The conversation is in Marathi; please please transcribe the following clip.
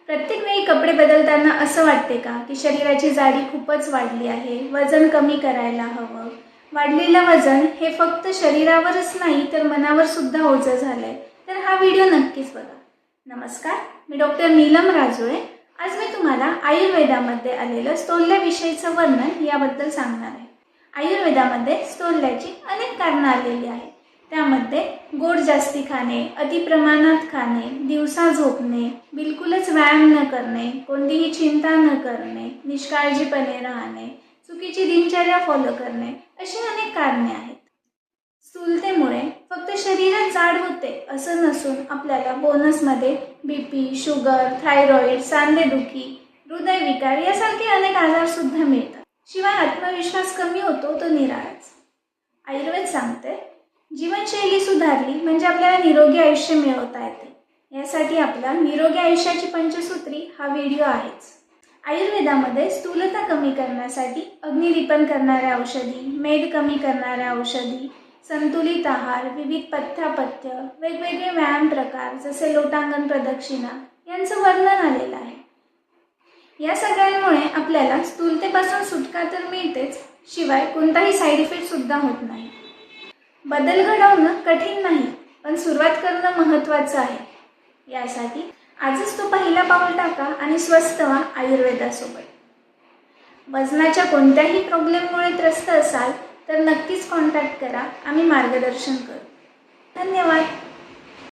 प्रत्येक वेळी कपडे बदलताना असं वाटते का की शरीराची जाडी खूपच वाढली आहे, वजन कमी करायला हवं. वाढलेलं वजन हे फक्त शरीरावरच नाही तर मनावर सुद्धा ओझं झालंय. तर हा व्हिडिओ नक्कीच बघा. नमस्कार, मी डॉक्टर नीलम राजोळे. आज मी तुम्हाला आयुर्वेदामध्ये आलेलं स्थूलतेविषयीचं वर्णन याबद्दल सांगणार आहे. आयुर्वेदामध्ये स्थूलतेची अनेक कारणं आलेली आहेत. त्यामध्ये गोड जास्ती खाणे, अतिप्रमाणात खाणे, दिवसा झोपणे, बिलकुलच व्यायाम न करणे, कोणतीही चिंता न करणे, निष्काळजीपणे राहणे, चुकीची दिनचर्या फॉलो करणे अशी अनेक कारणे आहेत. स्थूलतेमुळे फक्त शरीरात जाड होते असं नसून आपल्याला बोनसमध्ये बीपी, शुगर, थायरॉईड, सांधेदुखी, हृदयविकार यासारखे अनेक आजार सुद्धा मिळतात. शिवाय आत्मविश्वास कमी होतो तो निराळाच. आयुर्वेद सांगते, जीवनशैली सुधारली म्हणजे आपल्याला निरोगी आयुष्य मिळवता येते. यासाठी आपला निरोगी आयुष्याची पंचसूत्री हा व्हिडिओ आहेच. आयुर्वेदामध्ये स्थूलता कमी करण्यासाठी अग्निदीपन करणाऱ्या औषधी, मेद कमी करणाऱ्या औषधी, संतुलित आहार, विविध पथ्यापथ्य, वेगवेगळे व्यायाम प्रकार जसे लोटांगण प्रदक्षिणा यांचं वर्णन आलेलं आहे. या सगळ्यांमुळे आपल्याला स्थूलतेपासून सुटका तर मिळतेच, शिवाय कोणताही साईड इफेक्ट सुद्धा होत नाही. बदल घडवणं कठीण नाही, पण सुरुवात करणं महत्त्वाचं आहे. यासाठी आजच तो पहिला पाऊल टाका आणि स्वस्थ व्हा आयुर्वेदासोबत. वजनाच्या कोणत्याही प्रॉब्लेममुळे त्रस्त असाल तर नक्कीच कॉन्टॅक्ट करा, आम्ही मार्गदर्शन करू. धन्यवाद.